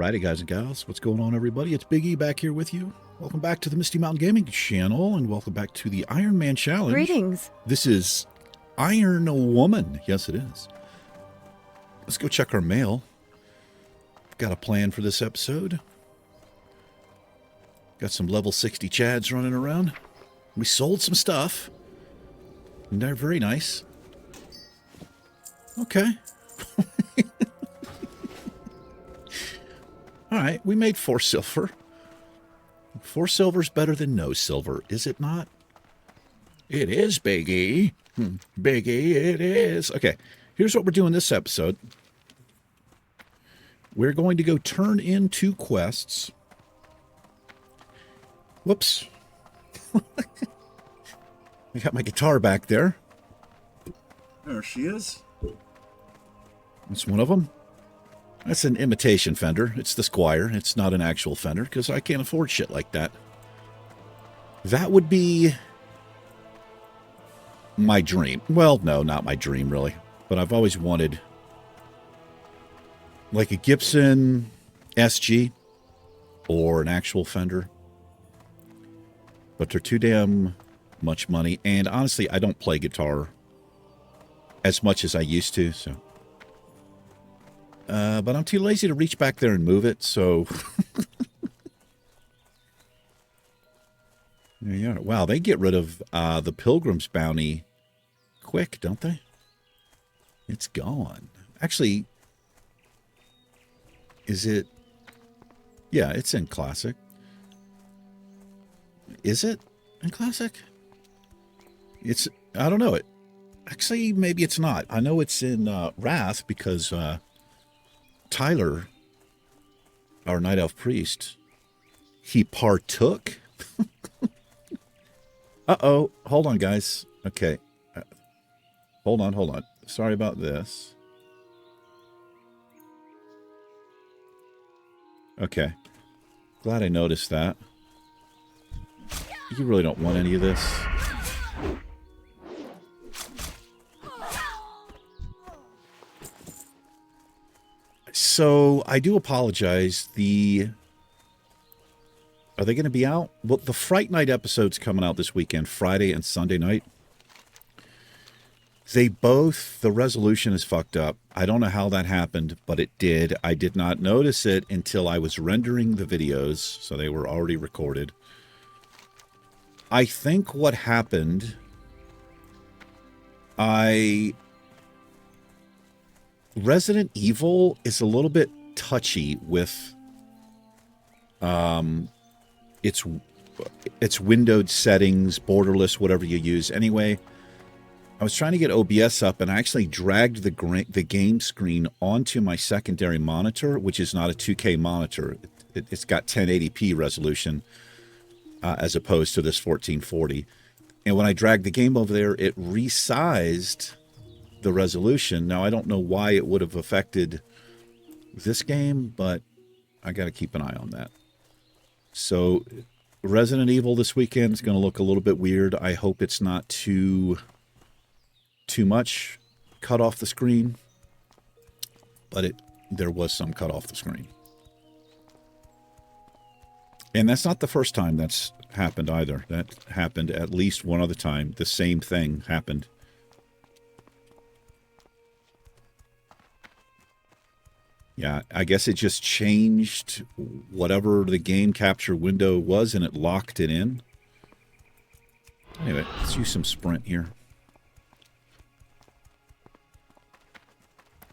Alrighty, guys and gals, what's going on, everybody? It's Big E back here with you. Welcome back to the Misty Mountain Gaming channel, and welcome back to the Ironman Challenge. Greetings. This is Iron Woman. Yes, it is. Let's go check our mail. Got a plan for this episode. Got some level 60 Chads running around. We sold some stuff. And they're very nice. Okay. All right, we made 4 silver. 4 silver's better than no silver, is it not? It is, Big E. Big E, it is. Okay, here's what we're doing this episode. We're going to go turn in 2 quests. Whoops. I got my guitar back there. There she is. That's one of them. That's an imitation Fender. It's the Squire. It's not an actual Fender because I can't afford shit like that. That would be my dream. Well, no, not my dream, really. But I've always wanted like a Gibson SG or an actual Fender. But they're too damn much money. And honestly, I don't play guitar as much as I used to, so... but I'm too lazy to reach back there and move it, so... There you are. Wow, they get rid of the Pilgrim's Bounty quick, don't they? It's gone. Actually, is it... Yeah, it's in Classic. Is it in Classic? It's... I don't know. It actually, maybe it's not. I know it's in Wrath because... Tyler, our Night Elf Priest, he partook. Uh-oh. Hold on, guys. Okay. Hold on. Sorry about this. Okay. Glad I noticed that. You really don't want any of this. So, I do apologize. Are they going to be out? Well, the Fright Night episode's coming out this weekend, Friday and Sunday night. The resolution is fucked up. I don't know how that happened, but it did. I did not notice it until I was rendering the videos, so they were already recorded. I think what happened... Resident Evil is a little bit touchy with its windowed settings, borderless, whatever you use. Anyway, I was trying to get OBS up, and I actually dragged the game screen onto my secondary monitor, which is not a 2K monitor. It's got 1080p resolution as opposed to this 1440. And when I dragged the game over there, it resized the resolution. Now, I don't know why it would have affected this game, but I got to keep an eye on that. So, Resident Evil this weekend is going to look a little bit weird. I hope it's not too much cut off the screen, but there was some cut off the screen. And that's not the first time that's happened either. That happened at least one other time. The same thing happened. Yeah, I guess it just changed whatever the game capture window was, and it locked it in. Anyway, let's use some sprint here.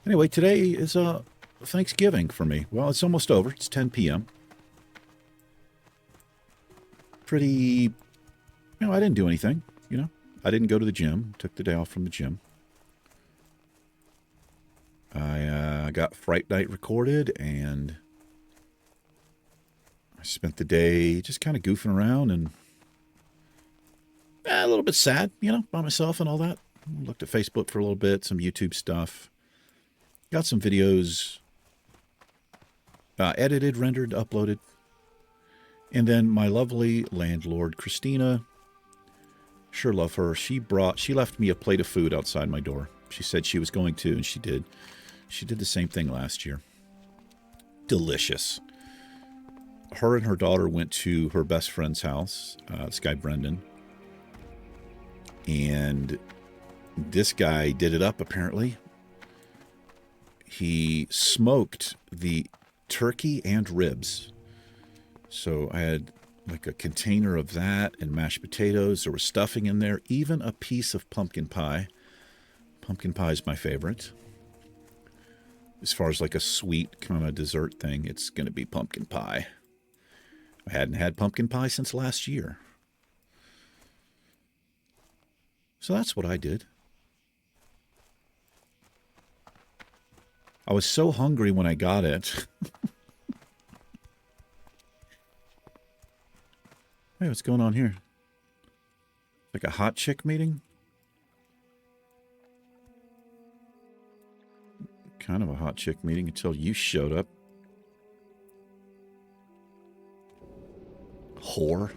Anyway, today is Thanksgiving for me. Well, it's almost over. It's 10 p.m. I didn't do anything, I didn't go to the gym. Took the day off from the gym. I got Fright Night recorded, and I spent the day just kind of goofing around and a little bit sad, by myself and all that. Looked at Facebook for a little bit, some YouTube stuff. Got some videos edited, rendered, uploaded. And then my lovely landlord, Christina, sure love her. She left me a plate of food outside my door. She said she was going to, and she did. She did the same thing last year. Delicious. her and her daughter went to her best friend's house, this guy Brendan, and this guy did it up apparently. He smoked the turkey and ribs. So I had like a container of that and mashed potatoes. There was stuffing in there, even a piece of pumpkin pie. Pumpkin pie is my favorite. As far as like a sweet kind of dessert thing, it's going to be pumpkin pie. I hadn't had pumpkin pie since last year. So that's what I did. I was so hungry when I got it. Hey, what's going on here? Like a hot chick meeting? Kind of a hot chick meeting until you showed up. Whore.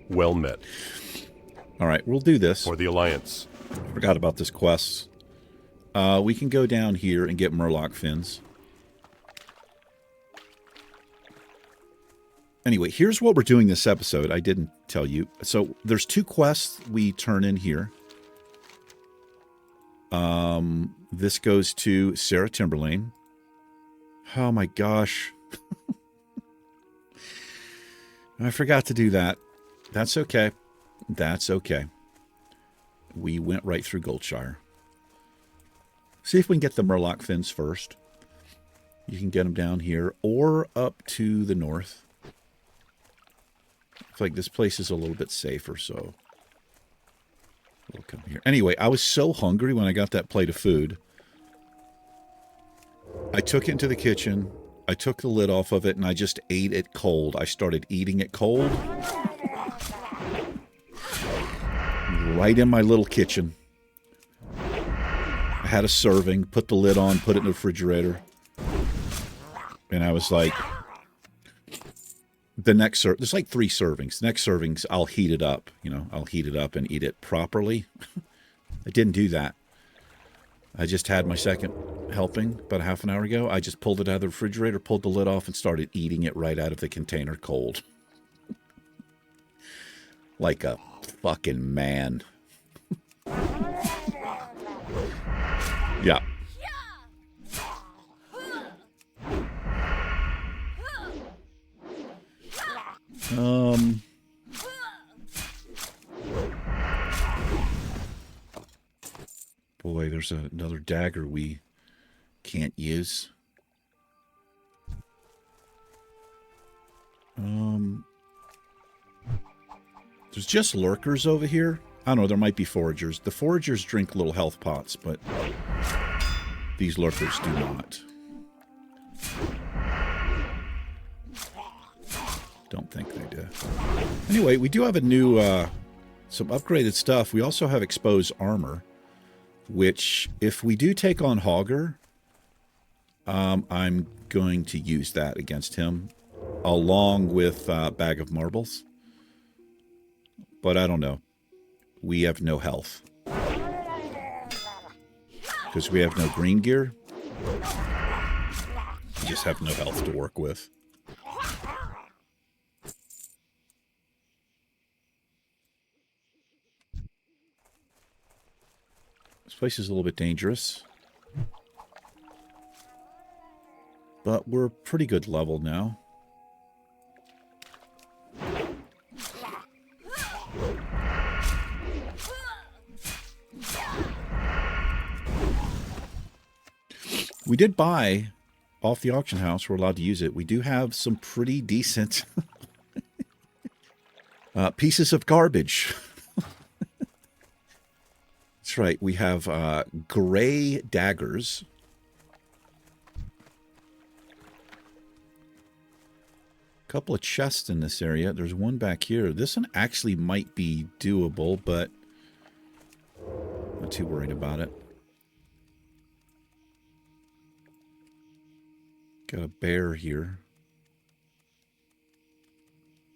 Well met. All right, we'll do this. For the Alliance. Forgot about this quest. We can go down here and get Murloc fins. Anyway, here's what we're doing this episode. I didn't tell you. So there's 2 quests we turn in here. This goes to Sarah Timberlane. Oh my gosh. I forgot to do that. That's okay. That's okay. We went right through Goldshire. See if we can get the Murloc fins first. You can get them down here or up to the north. I feel like this place is a little bit safer, so we'll come here. Anyway, I was so hungry when I got that plate of food. I took it into the kitchen. I took the lid off of it, and I just ate it cold. I started eating it cold. Right in my little kitchen. I had a serving, put the lid on, put it in the refrigerator. And I was like, the next there's like 3 servings. The next servings, I'll heat it up. You know, I'll heat it up and eat it properly. I didn't do that. I just had my second helping about a half an hour ago. I just pulled it out of the refrigerator, pulled the lid off, and started eating it right out of the container cold. Like a fucking man. Yeah. Boy, there's another dagger we can't use. There's just lurkers over here. I don't know, there might be foragers. The foragers drink little health pots, but these lurkers do not. Don't think they do. Anyway, we do have a new, some upgraded stuff. We also have exposed armor, which if we do take on Hogger, I'm going to use that against him, along with Bag of Marbles. But I don't know. We have no health. Because we have no green gear. We just have no health to work with. This place is a little bit dangerous. But we're pretty good level now. We did buy off the auction house. We're allowed to use it. We do have some pretty decent pieces of garbage. That's right. We have gray daggers. A couple of chests in this area. There's one back here. This one actually might be doable, but not too worried about it. Got a bear here.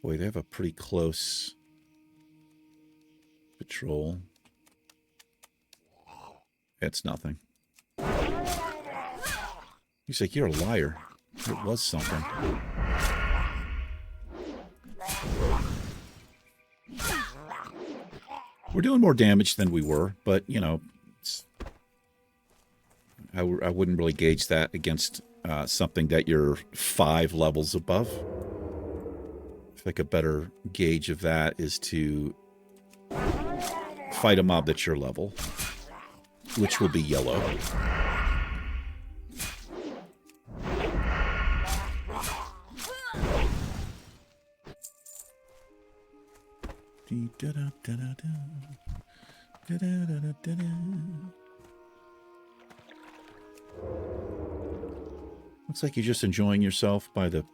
Boy, they have a pretty close patrol. It's nothing. He's like, you're a liar. It was something. We're doing more damage than we were, but, you know, I wouldn't really gauge that against something that you're 5 levels above. I think a better gauge of that is to fight a mob that's your level, which will be yellow. Looks like you're just enjoying yourself by the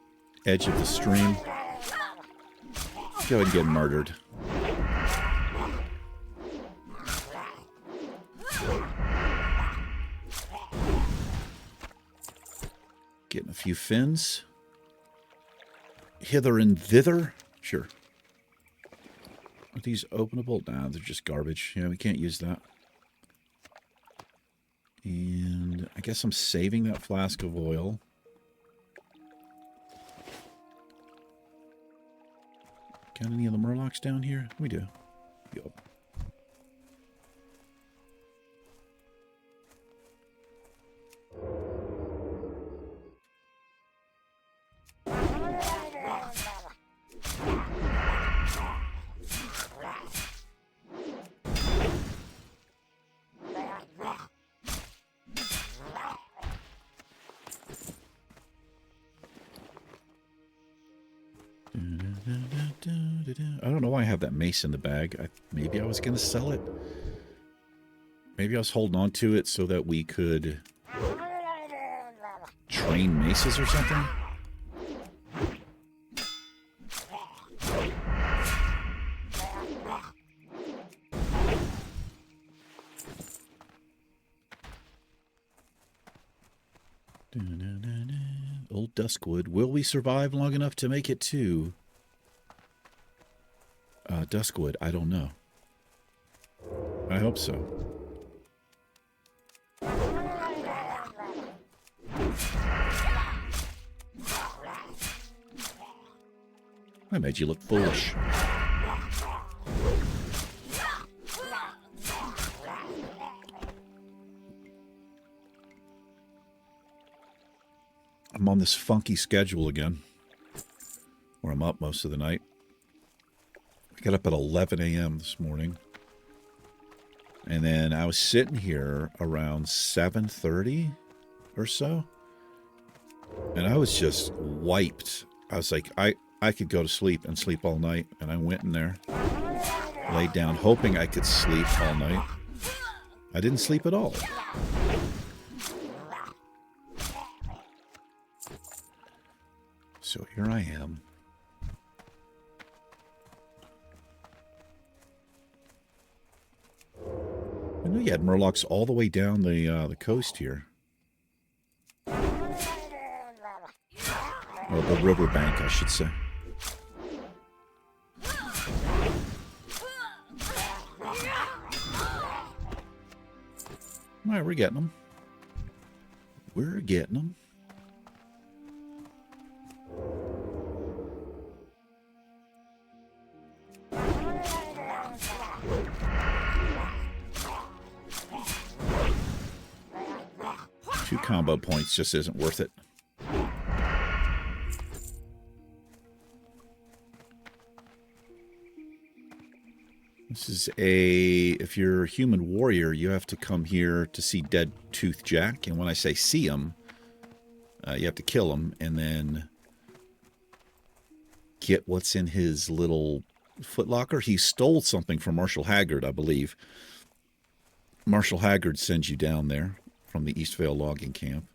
edge of the stream. Go ahead and get murdered. Getting a few fins. Hither and thither. Sure. Are these openable? Nah, they're just garbage. Yeah, we can't use that. And I guess I'm saving that flask of oil. Got any of the murlocs down here? We do. Yup. I don't know why I have that mace in the bag. Maybe I was going to sell it. Maybe I was holding on to it so that we could train maces or something. Old Duskwood. Will we survive long enough to make it to Duskwood? I don't know. I hope so. I made you look foolish. I'm on this funky schedule again, where I'm up most of the night. I got up at 11 a.m. this morning. And then I was sitting here around 7:30 or so. And I was just wiped. I was like, I could go to sleep and sleep all night. And I went in there, laid down, hoping I could sleep all night. I didn't sleep at all. So here I am. I know you had murlocs all the way down the coast here. Or the riverbank, I should say. All right, we're getting them. We're getting them. Two combo points just isn't worth it. This is if you're a human warrior, you have to come here to see Dead Tooth Jack. And when I say see him, you have to kill him and then get what's in his little footlocker. He stole something from Marshall Haggard, I believe. Marshall Haggard sends you down there from the Eastvale logging camp.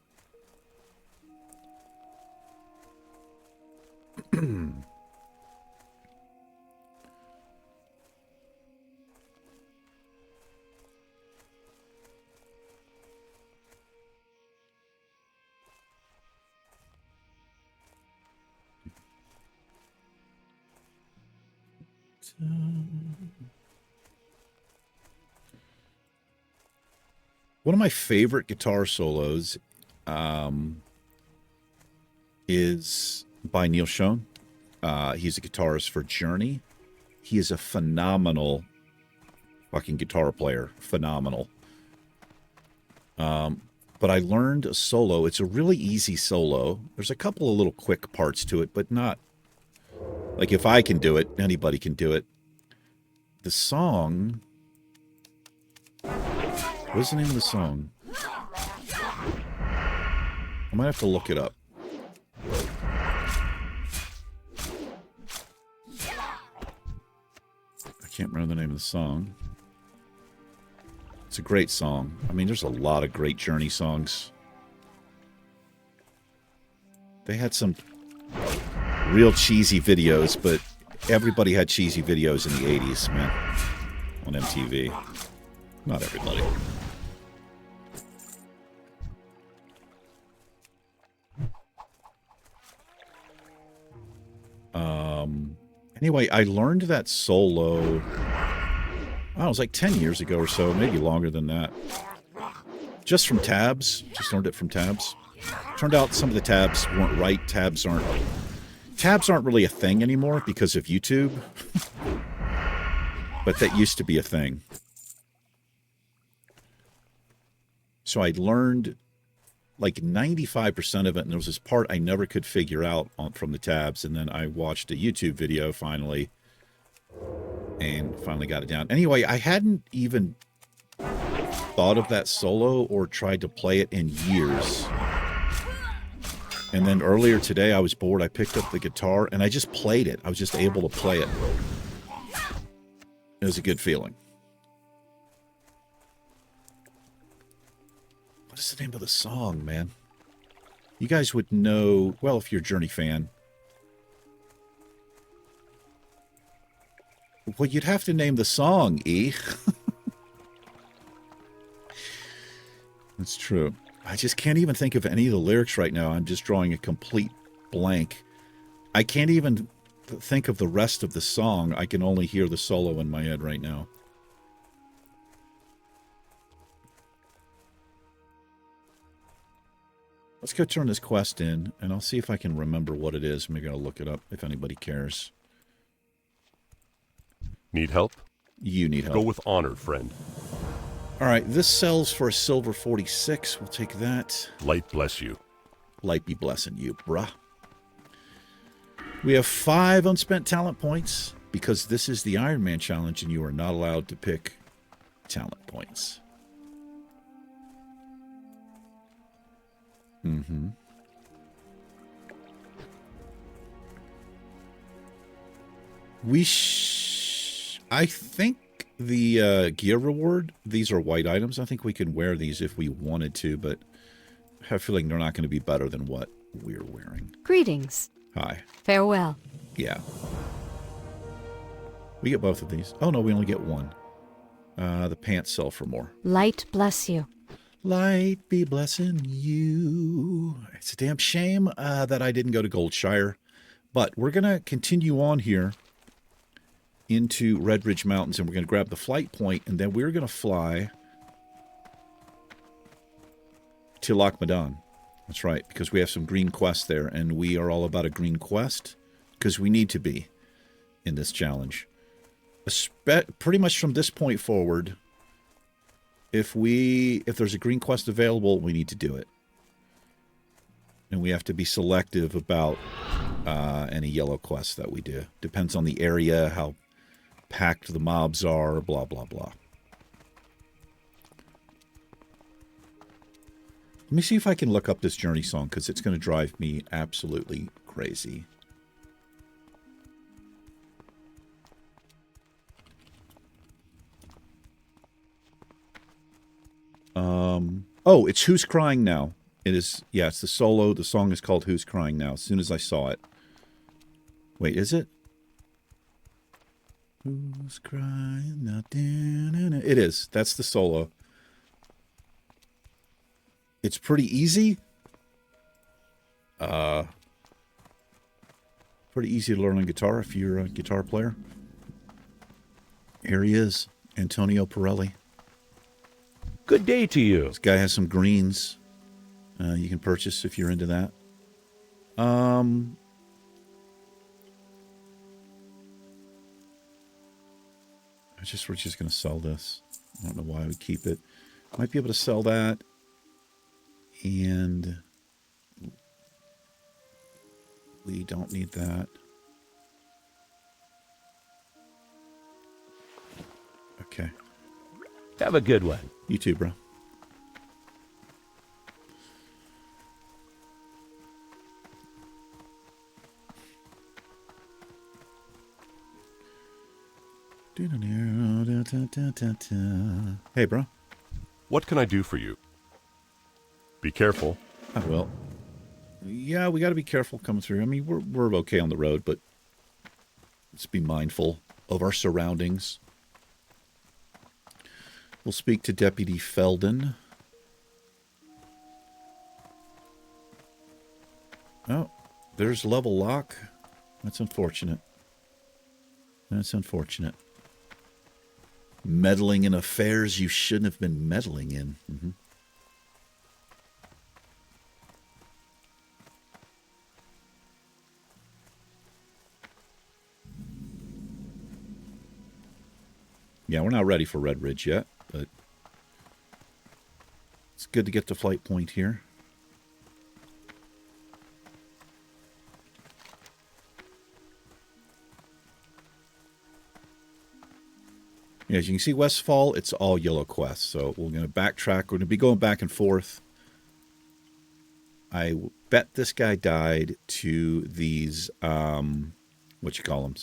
One of my favorite guitar solos is by Neil Schon. He's a guitarist for Journey. He is a phenomenal fucking guitar player. Phenomenal. But I learned a solo. It's a really easy solo. There's a couple of little quick parts to it, but not... Like, if I can do it, anybody can do it. The song... What's the name of the song? I might have to look it up. I can't remember the name of the song. It's a great song. I mean, there's a lot of great Journey songs. They had some real cheesy videos, but everybody had cheesy videos in the 80s, man, on MTV. Not everybody. Anyway, I learned that solo, it was like 10 years ago or so, maybe longer than that. Just from tabs. Just learned it from tabs. Turned out some of the tabs weren't right. Tabs aren't really a thing anymore because of YouTube. But that used to be a thing. So I learned like 95% of it, and there was this part I never could figure out from the tabs, and then I watched a YouTube video finally, and finally got it down. Anyway, I hadn't even thought of that solo or tried to play it in years. And then earlier today, I was bored. I picked up the guitar, and I just played it. I was just able to play it. It was a good feeling. What is the name of the song, man? You guys would know, well, if you're a Journey fan. Well, you'd have to name the song, E. That's true. I just can't even think of any of the lyrics right now. I'm just drawing a complete blank. I can't even think of the rest of the song. I can only hear the solo in my head right now. Let's go turn this quest in, and I'll see if I can remember what it is. Maybe I'll look it up if anybody cares. Need help? You need help. Go with honor, friend. All right, this sells for a silver 46. We'll take that. Light bless you. Light be blessing you, bruh. We have 5 unspent talent points because this is the Ironman challenge, and you are not allowed to pick talent points. Mm-hmm. I think the gear reward, these are white items. I think we can wear these if we wanted to, but I have a feeling they're not going to be better than what we're wearing. Greetings. Hi. Farewell. Yeah. We get both of these. Oh, no, we only get one. The pants sell for more. Light bless you. Light be blessing you. It's a damn shame that I didn't go to Goldshire. But we're going to continue on here into Red Ridge Mountains, and we're going to grab the flight point, and then we're going to fly to Loch Madan. That's right, because we have some green quests there, and we are all about a green quest, because we need to be in this challenge. Pretty much from this point forward, if there's a green quest available, we need to do it. And we have to be selective about any yellow quests that we do. Depends on the area, how packed the mobs are, blah, blah, blah. Let me see if I can look up this Journey song, because it's going to drive me absolutely crazy. Oh, it's Who's Crying Now. It is, yeah, it's the solo. The song is called Who's Crying Now, as soon as I saw it. Wait, is it? Who's crying now? It is. That's the solo. It's pretty easy. Pretty easy to learn on guitar if you're a guitar player. Here he is, Antonio Pirelli. Good day to you. This guy has some greens you can purchase if you're into that. We're just going to sell this. I don't know why we keep it. Might be able to sell that. And we don't need that. Okay. Have a good one. You too, bro. Hey, bro. What can I do for you? Be careful. I will. Yeah, we got to be careful coming through. I mean, we're okay on the road, but let's be mindful of our surroundings. We'll speak to Deputy Felden. Oh, there's level lock. That's unfortunate. That's unfortunate. Meddling in affairs you shouldn't have been meddling in. Mm-hmm. Yeah, we're not ready for Red Ridge yet, but it's good to get to Flight Point here. Yeah, as you can see, Westfall, it's all yellow quests. So we're going to backtrack. We're going to be going back and forth. I bet this guy died to these, what you call them?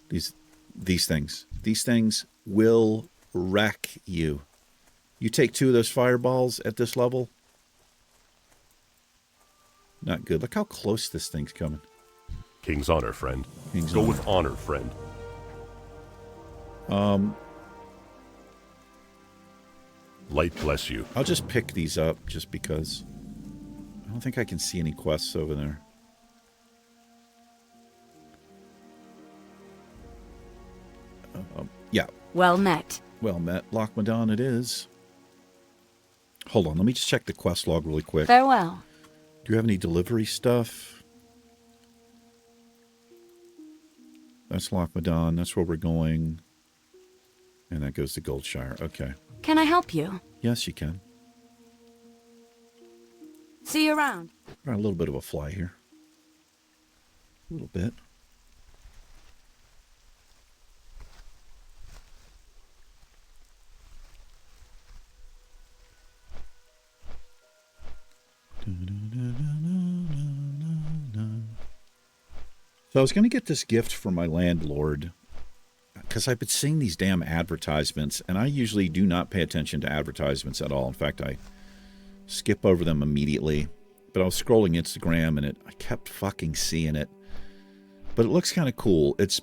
These things. These things will wreck you. You take 2 of those fireballs at this level. Not good. Look how close this thing's coming. King's honor, friend. King's Go honor. with honor, friend. Light bless you. I'll just pick these up just because I don't think I can see any quests over there. Yeah. Well met. Well met. Lochmadon it is. Hold on. Let me just check the quest log really quick. Farewell. Do you have any delivery stuff? That's Lochmadon. That's where we're going. And that goes to Goldshire. Okay. Can I help you? Yes, you can. See you around. Got a little bit of a fly here. A little bit. So I was going to get this gift for my landlord because I've been seeing these damn advertisements, and I usually do not pay attention to advertisements at all. In fact, I skip over them immediately. But I was scrolling Instagram, and I kept fucking seeing it. But it looks kind of cool. It's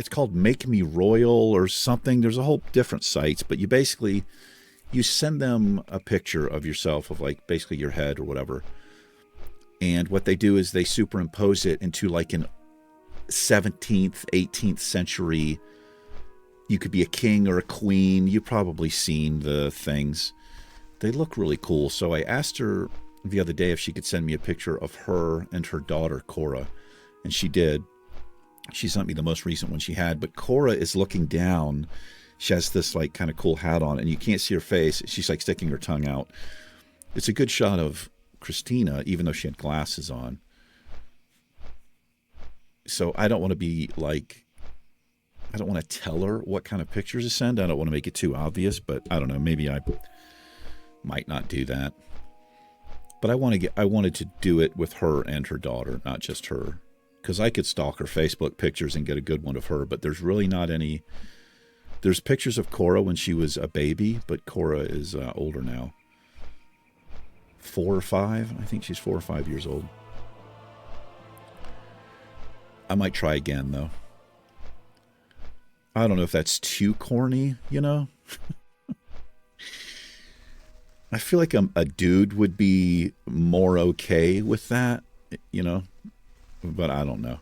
called Make Me Royal or something. There's a whole different sites, but you send them a picture of yourself, of like basically your head or whatever. And what they do is they superimpose it into like an 17th, 18th century. You could be a king or a queen. You've probably seen the things. They look really cool. So I asked her the other day if she could send me a picture of her and her daughter, Cora. And she did. She sent me the most recent one she had. But Cora is looking down. She has this like kind of cool hat on, and you can't see her face. She's like sticking her tongue out. It's a good shot of Christina, even though she had glasses on. So I don't want to be like, I don't want to tell her what kind of pictures to send. I don't want to make it too obvious, but I don't know. Maybe I might not do that. But I wanted to do it with her and her daughter, not just her. Because I could stalk her Facebook pictures and get a good one of her, but there's really not any. There's pictures of Cora when she was a baby, but Cora is older now. 4 or 5? I think she's 4 or 5 years old. I might try again, though. I don't know if that's too corny, you know? I feel like a dude would be more okay with that, you know? But I don't know.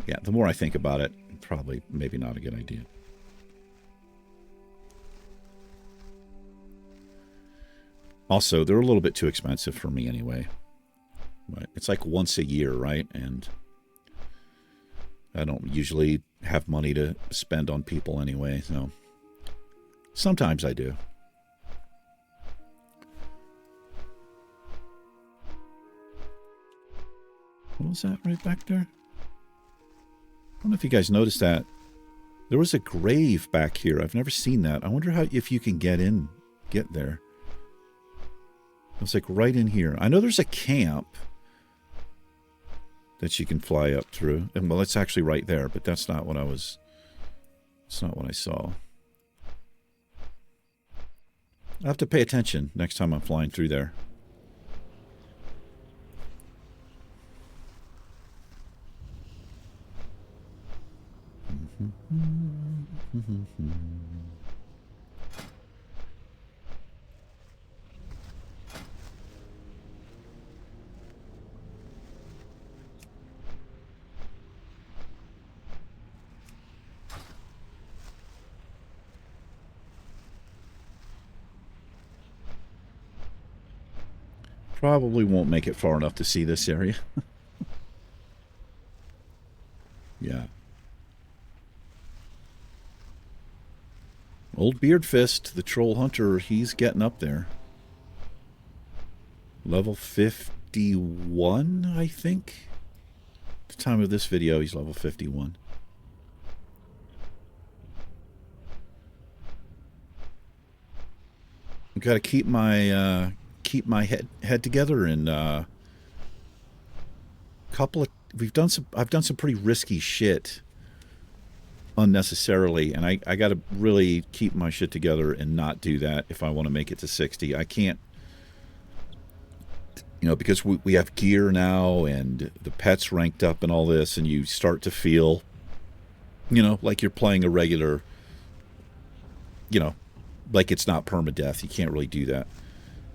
Yeah, the more I think about it, probably maybe not a good idea. Also, they're a little bit too expensive for me anyway. But it's like once a year, right? And I don't usually have money to spend on people anyway, so sometimes I do. What was that right back there? I don't know if you guys noticed that. There was a grave back here. I've never seen that. I wonder if you can get there. It's like right in here. I know there's a camp that you can fly up through. And well, it's actually right there, but that's not what it's not what I saw. I have to pay attention next time I'm flying through there. Probably won't make it far enough to see this area. Yeah. Old Beardfist, the troll hunter, he's getting up there. Level 51, I think. At the time of this video, he's level 51. I've got to keep my head together, and I've done some pretty risky shit unnecessarily, and I got to really keep my shit together and not do that if I want to make it to 60. I can't, because we have gear now and the pets ranked up and all this, and you start to feel, like you're playing a regular, like it's not permadeath. You can't really do that.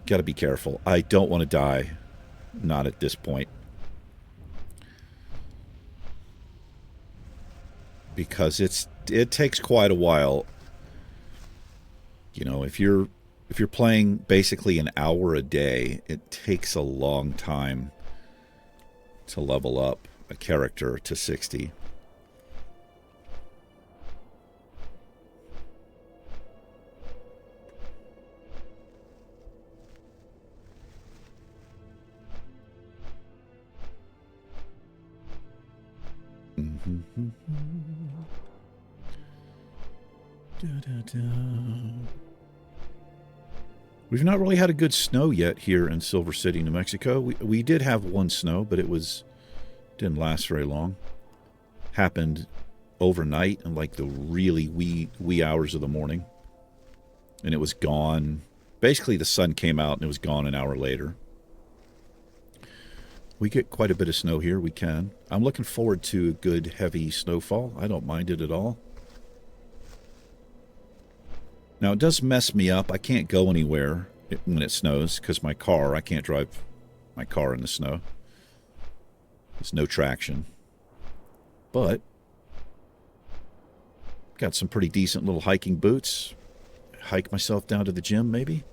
Got to be careful. I don't want to die. Not at this point. Because it takes quite a while. If you're playing basically an hour a day, it takes a long time to level up a character to 60. We've not really had a good snow yet here in Silver City, New Mexico. We did have one snow, but it didn't last very long. Happened overnight in like the really wee hours of the morning. And it was gone. Basically, the sun came out and it was gone an hour later. We get quite a bit of snow here. We can. I'm looking forward to a good, heavy snowfall. I don't mind it at all. Now, it does mess me up. I can't go anywhere when it snows because I can't drive my car in the snow. There's no traction. But got some pretty decent little hiking boots. Hike myself down to the gym, maybe.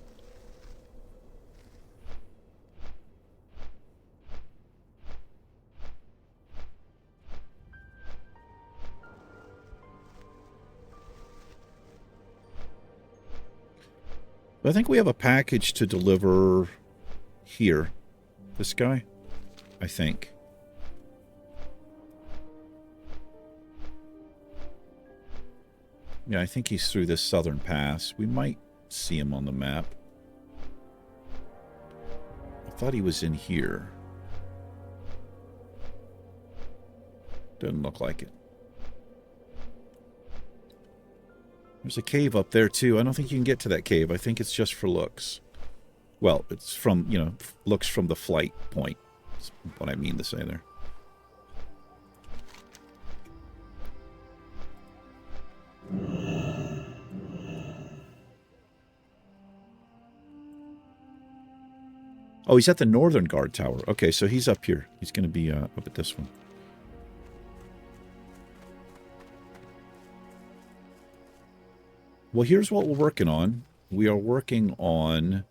I think we have a package to deliver here. This guy, I think. Yeah, I think he's through this southern pass. We might see him on the map. I thought he was in here. Doesn't look like it. There's a cave up there, too. I don't think you can get to that cave. I think it's just for looks. Well, it's from, looks from the flight point. That's what I mean to say there. Oh, he's at the Northern Guard Tower. Okay, so he's up here. He's going to be up at this one. Well, here's what we're working on. We are working on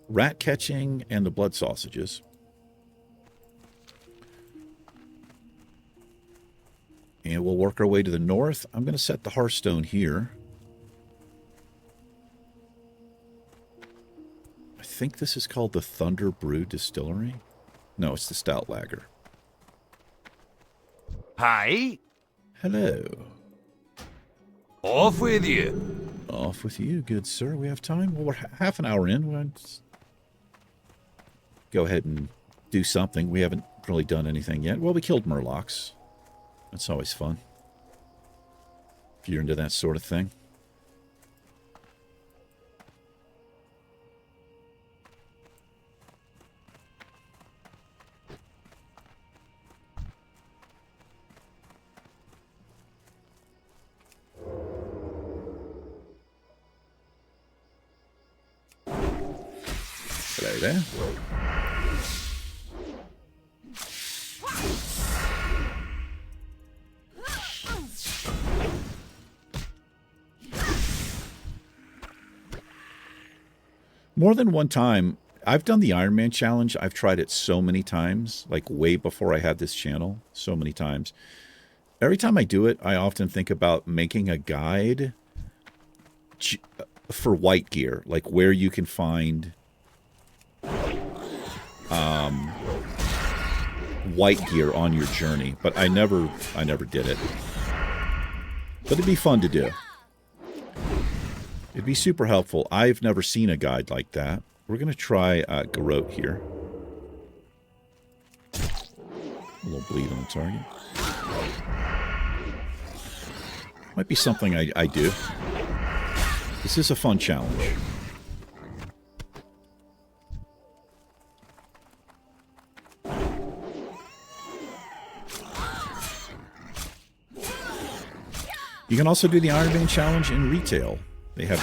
rat catching and the blood sausages. And we'll work our way to the north. I'm going to set the Hearthstone here. I think this is called the Thunder Brew Distillery. No, it's the Stout Lager. Hi. Hello. Off with you. Off with you, good sir. We have time. Well, we're half an hour in. We'll go ahead and do something. We haven't really done anything yet. Well, we killed Murlocs. That's always fun. If you're into that sort of thing. Hello there. More than one time, I've done the Ironman challenge. I've tried it so many times, like way before I had this channel, so many times. Every time I do it, I often think about making a guide for white gear, like where you can find white gear on your journey. But I never did it. But it'd be fun to do. It'd be super helpful. I've never seen a guide like that. We're going to try Garrote here. A little bleed on the target. Might be something I do. This is a fun challenge. You can also do the Ironman challenge in retail. They have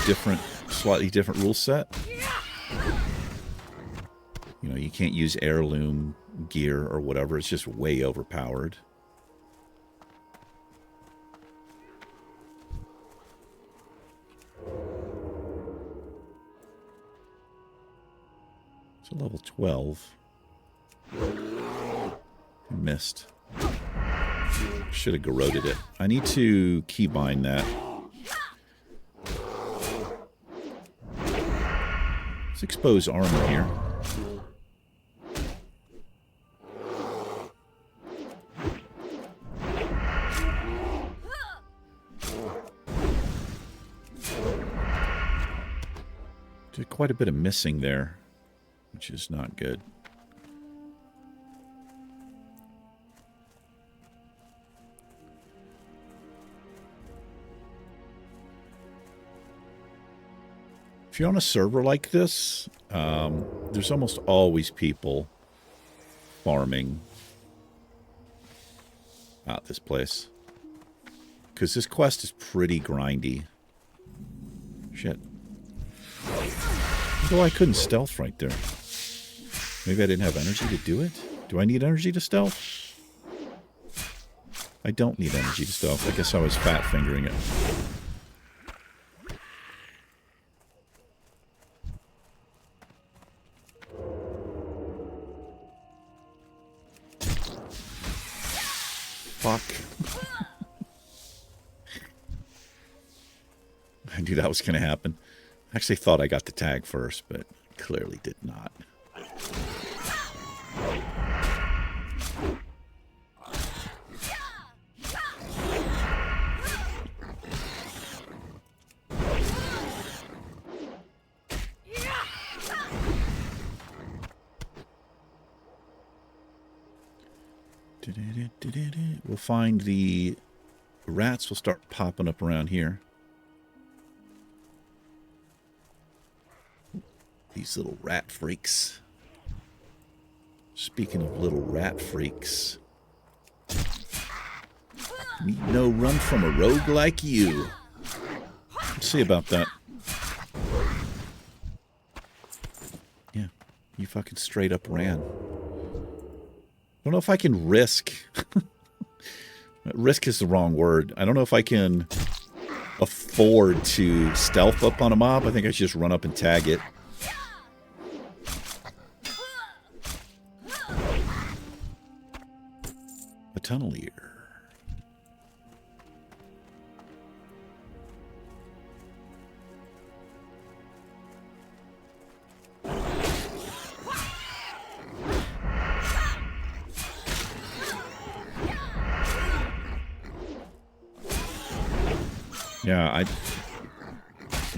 slightly different rule set. You know, you can't use heirloom gear or whatever. It's just way overpowered. So level 12. I missed. Should have garroted it. I need to keybind that. Let's expose armor here. Did quite a bit of missing there, which is not good. If you're on a server like this, there's almost always people farming out this place. Because this quest is pretty grindy. Shit. Although I couldn't stealth right there. Maybe I didn't have energy to do it? Do I need energy to stealth? I don't need energy to stealth. I guess I was fat fingering it. Fuck. I knew that was going to happen. I actually thought I got the tag first, but clearly did not. We'll find the rats will start popping up around here. These little rat freaks. Speaking of little rat freaks. Need no run from a rogue like you. Let's see about that. Yeah, you fucking straight up ran. I don't know if I can risk. Risk is the wrong word. I don't know if I can afford to stealth up on a mob. I think I should just run up and tag it. A tunnel ear. Yeah,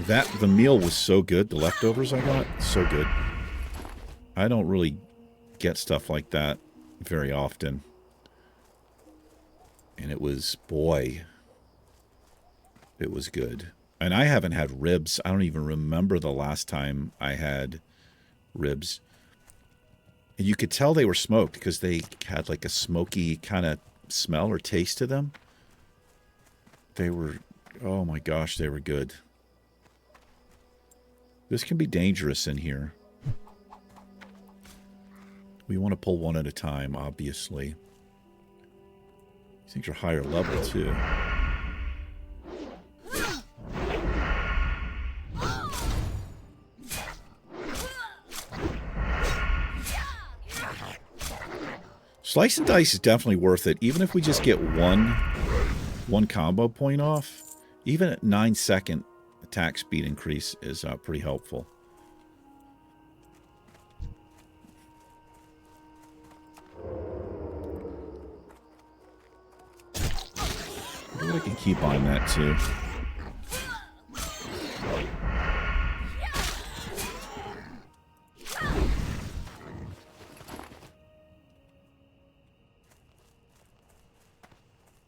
the meal was so good. The leftovers I got, so good. I don't really get stuff like that very often. And it was, boy, it was good. And I haven't had ribs. I don't even remember the last time I had ribs. And you could tell they were smoked because they had like a smoky kind of smell or taste to them. They were, oh my gosh, they were good. This can be dangerous in here. We want to pull one at a time, obviously. These things are higher level, too. Slice and dice is definitely worth it, even if we just get one combo point off. Even at 9-second attack speed increase is pretty helpful. I can keep on that too.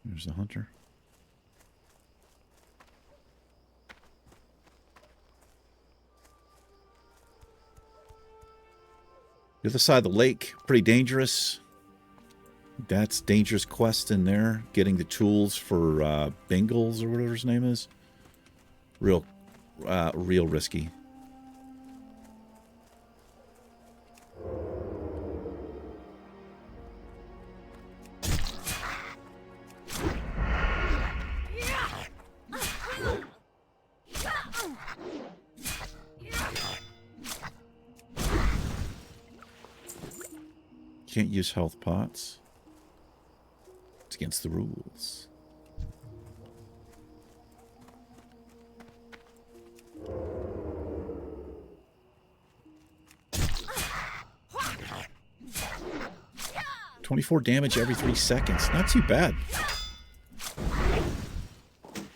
There's the hunter. The other side of the lake, pretty dangerous. That's dangerous quest in there. Getting the tools for Bingles or whatever his name is. Real risky. Can't use health pots. It's against the rules. $24 damage every 3 seconds. Not too bad. I'm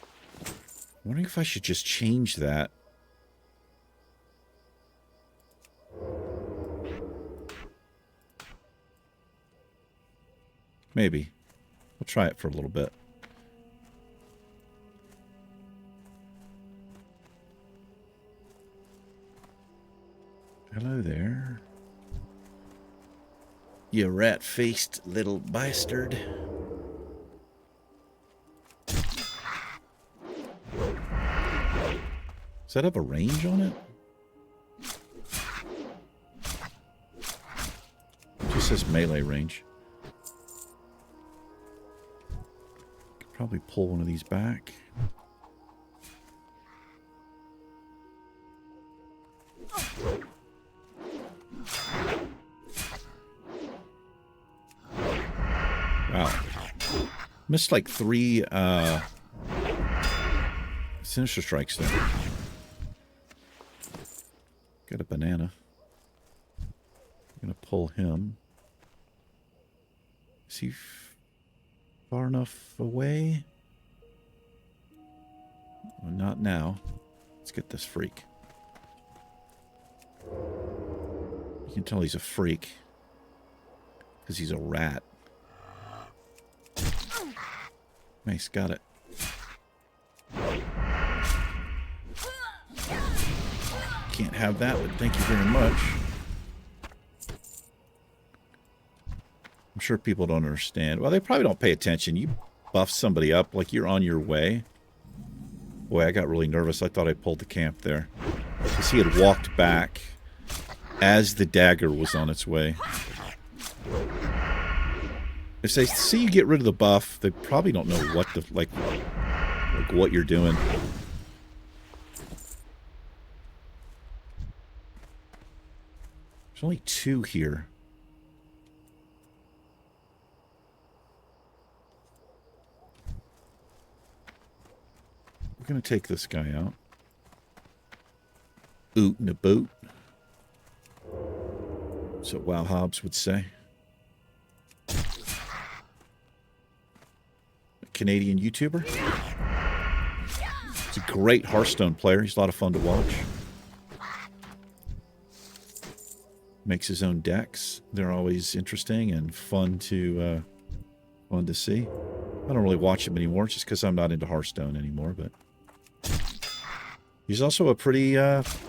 wondering if I should just change that. Maybe. We'll try it for a little bit. Hello there. You rat-faced little bastard. Does that have a range on it? It just says melee range. Could probably pull one of these back. Wow. Missed like 3 Sinister Strikes there. Got a banana. I'm going to pull him. Is he far enough away? Well, not now. Let's get this freak. You can tell he's a freak because he's a rat. Nice, got it. Can't have that, but thank you very much. I'm sure people don't understand. Well, they probably don't pay attention. You buff somebody up like you're on your way. Boy, I got really nervous. I thought I pulled the camp there. Because he had walked back as the dagger was on its way. If they see you get rid of the buff, they probably don't know what the like what you're doing. There's only 2 here. We're gonna take this guy out. Oot in a boot. That's what Wow Hobbs would say. A Canadian YouTuber. great Hearthstone player. He's a lot of fun to watch. Makes his own decks. They're always interesting and fun to see. I don't really watch him anymore just because I'm not into Hearthstone anymore, but he's also a pretty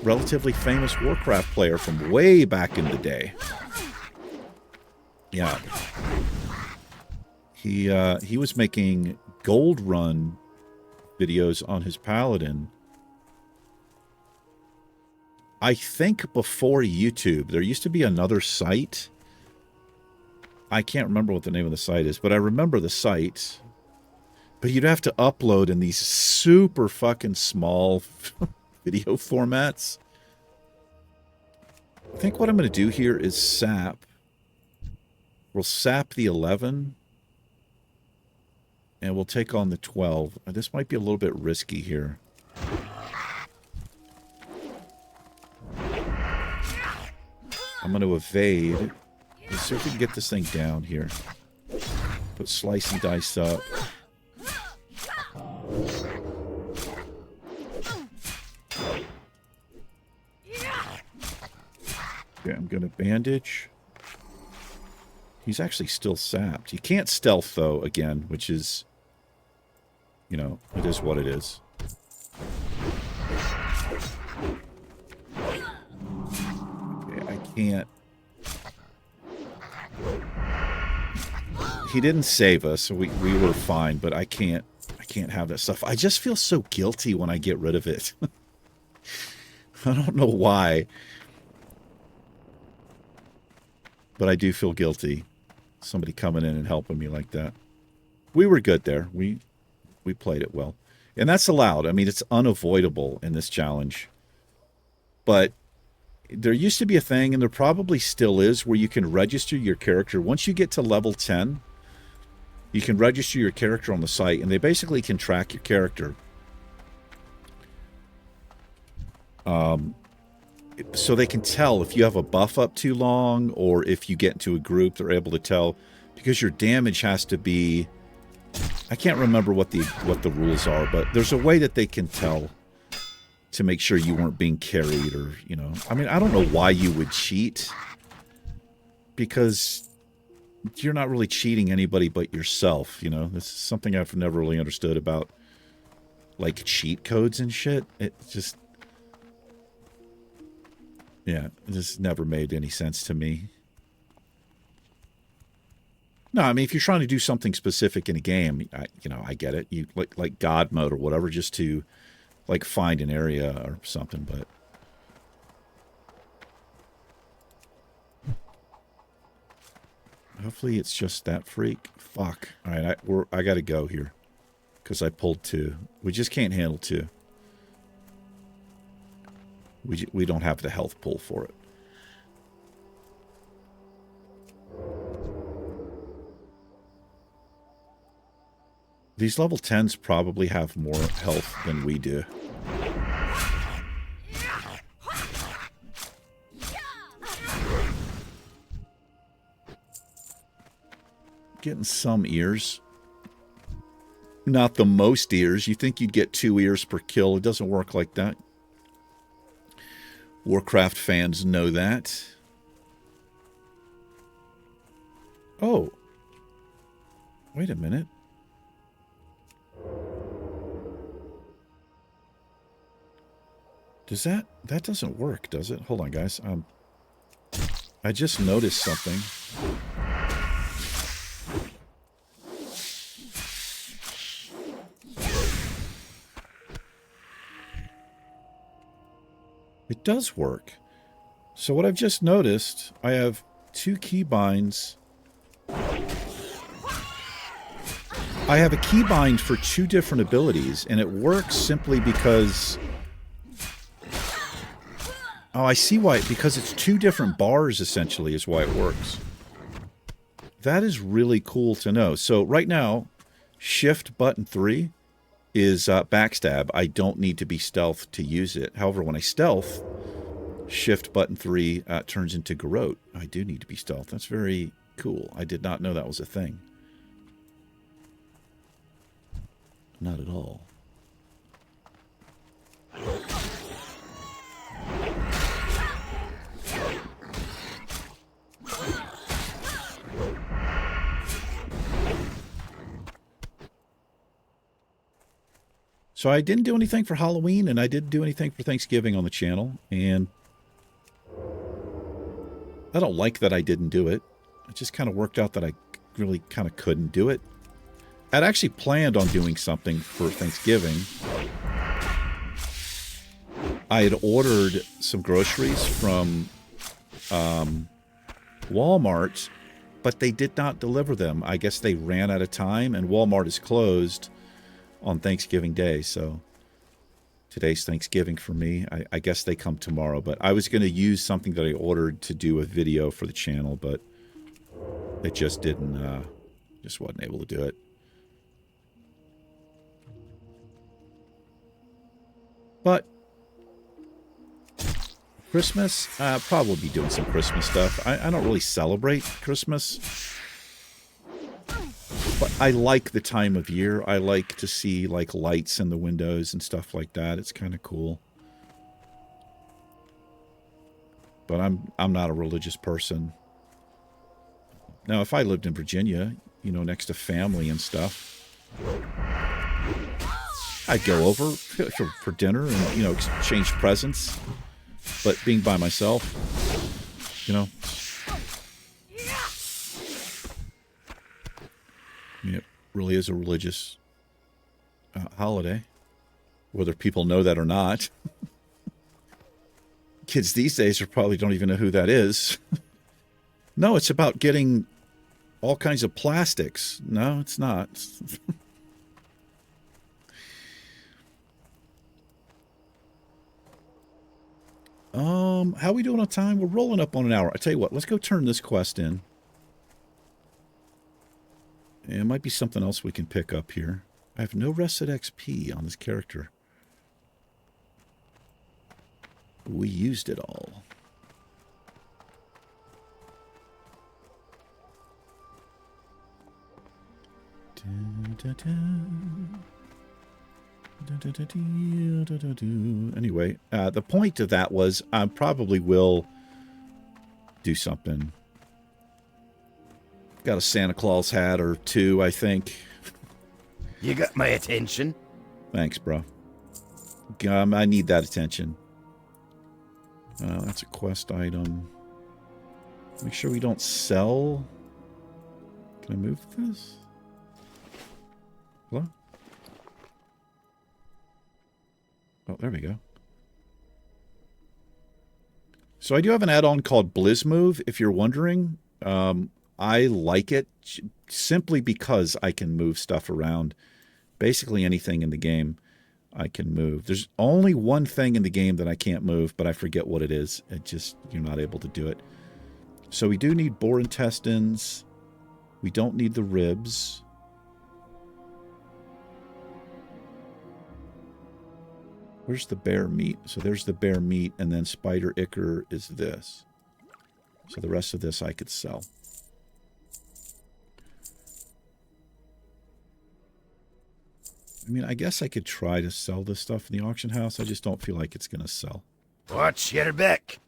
relatively famous Warcraft player from way back in the day. Yeah. He was making gold run videos on his Paladin. I think before YouTube, there used to be another site. I can't remember what the name of the site is, but I remember the site. But you'd have to upload in these super fucking small video formats. I think what I'm going to do here is sap. We'll sap the 11. And we'll take on the 12. This might be a little bit risky here. I'm going to evade. Let's see if we can get this thing down here. Put slice and dice up. Okay, I'm going to bandage. He's actually still sapped. You can't stealth, though, again, which is, you know, it is what it is. Okay, I can't. He didn't save us, so we were fine, but I can't have that stuff. I just feel so guilty when I get rid of it. I don't know why. But I do feel guilty. Somebody coming in and helping me like that. We were good there. We played it well. And that's allowed. I mean, it's unavoidable in this challenge. But there used to be a thing, and there probably still is, where you can register your character. Once you get to level 10, you can register your character on the site, and they basically can track your character. So they can tell if you have a buff up too long, or if you get into a group, they're able to tell, because your damage has to be, I can't remember what the rules are, but there's a way that they can tell to make sure you weren't being carried, or, you know, I mean, I don't know why you would cheat, because you're not really cheating anybody but yourself, you know. This is something I've never really understood about, like, cheat codes and shit. It just, yeah, this never made any sense to me. No, I mean, if you're trying to do something specific in a game, you know, I get it. You like God mode or whatever, just to like find an area or something. But hopefully, it's just that freak. Fuck. All right, I got to go here because I pulled 2. We just can't handle 2. We don't have the health pool for it. These level 10s probably have more health than we do. Getting some ears. Not the most ears. You think you'd get 2 ears per kill. It doesn't work like that. Warcraft fans know that. Oh. Wait a minute. Does that doesn't work, does it? Hold on, guys. I just noticed something. It does work. So what I've just noticed, I have 2 keybinds. I have a keybind for 2 different abilities, and it works simply because... Oh, I see why. Because it's 2 different bars, essentially, is why it works. That is really cool to know. So right now, Shift button 3 is backstab. I don't need to be stealth to use it. However, when I stealth, Shift button 3 turns into Garrote. I do need to be stealth. That's very cool. I did not know that was a thing. Not at all. So I didn't do anything for Halloween, and I didn't do anything for Thanksgiving on the channel, and I don't like that I didn't do it. It just kind of worked out that I really kind of couldn't do it. I'd actually planned on doing something for Thanksgiving. I had ordered some groceries from Walmart, but they did not deliver them. I guess they ran out of time, and Walmart is closed on Thanksgiving Day, so today's Thanksgiving for me. I guess they come tomorrow, but I was going to use something that I ordered to do a video for the channel, but it just didn't, just wasn't able to do it. But Christmas, probably be doing some Christmas stuff. I don't really celebrate Christmas, but I like the time of year. I like to see like lights in the windows and stuff like that. It's kind of cool. But I'm not a religious person. Now, if I lived in Virginia, you know, next to family and stuff, I'd go over for dinner and, you know, exchange presents. But being by myself, you know, I mean, it really is a religious holiday, whether people know that or not. Kids these days probably don't even know who that is. No, it's about getting all kinds of plastics. No, it's not. How are we doing on time? We're rolling up on an hour. I tell you what, let's go turn this quest in. It might be something else we can pick up here. I have no rested XP on this character. We used it all. Anyway, the point of that was I probably will do something. Got a Santa Claus hat or two, I think. You got my attention. Thanks, bro. I need that attention. That's a quest item. Make sure we don't sell. Can I move this? Hello? Oh, there we go. So I do have an add-on called Blizz Move, if you're wondering. I like it simply because I can move stuff around. Basically anything in the game I can move. There's only one thing in the game that I can't move, but I forget what it is. It just, you're not able to do it. So we do need boar intestines. We don't need the ribs. Where's the bear meat? So there's the bear meat, and then spider ichor is this. So the rest of this I could sell. I mean, I guess I could try to sell this stuff in the auction house. I just don't feel like it's going to sell. Watch your back.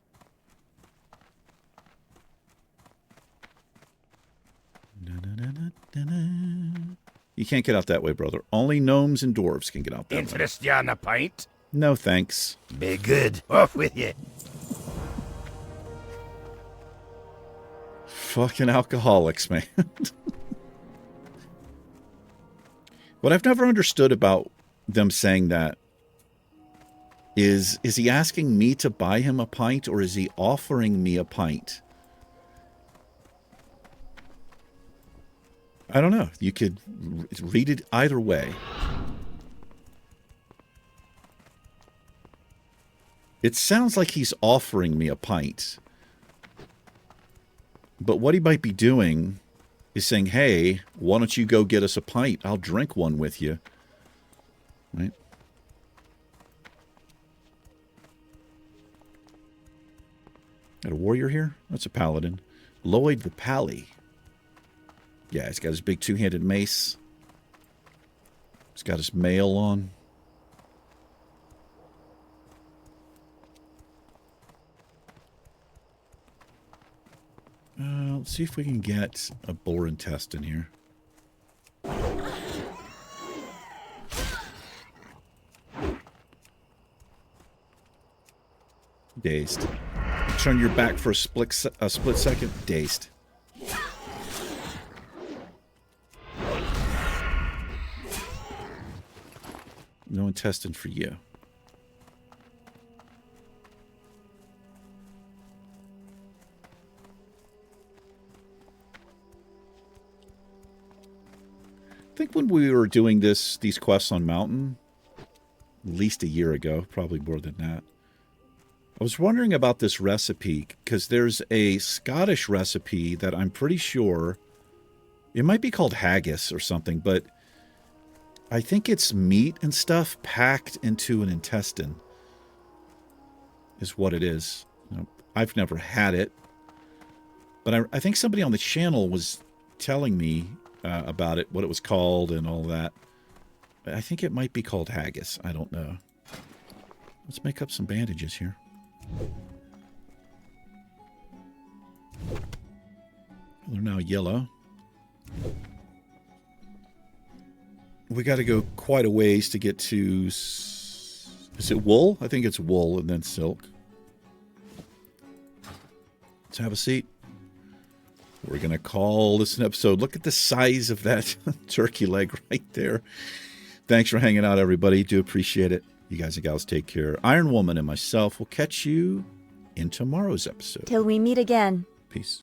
You can't get out that way, brother. Only gnomes and dwarves can get out that way. Interest you on a pint? No, thanks. Be good. Off with you. Fucking alcoholics, man. What I've never understood about them saying that is he asking me to buy him a pint, or is he offering me a pint? I don't know. You could read it either way. It sounds like he's offering me a pint. But what he might be doing is saying, hey, why don't you go get us a pint? I'll drink one with you. Right? Got a warrior here? That's a paladin. Lloyd the Pally. Yeah, he's got his big two-handed mace. He's got his mail on. Let's see if we can get a boar intestine here. Dazed. Turn your back for a split second. Dazed. No intestine for you. I think when we were doing these quests on Mountain, at least a year ago, probably more than that, I was wondering about this recipe, because there's a Scottish recipe that I'm pretty sure, it might be called haggis or something, but I think it's meat and stuff packed into an intestine is what it is. I've never had it, but I think somebody on the channel was telling me about it, what it was called and all that. I think it might be called haggis. I don't know. Let's make up some bandages here. They're now yellow. We got to go quite a ways to get to... Is it wool? I think it's wool and then silk. Let's have a seat. We're going to call this an episode. Look at the size of that turkey leg right there. Thanks for hanging out, everybody. Do appreciate it. You guys and gals take care. Iron Woman and myself will catch you in tomorrow's episode. Till we meet again. Peace.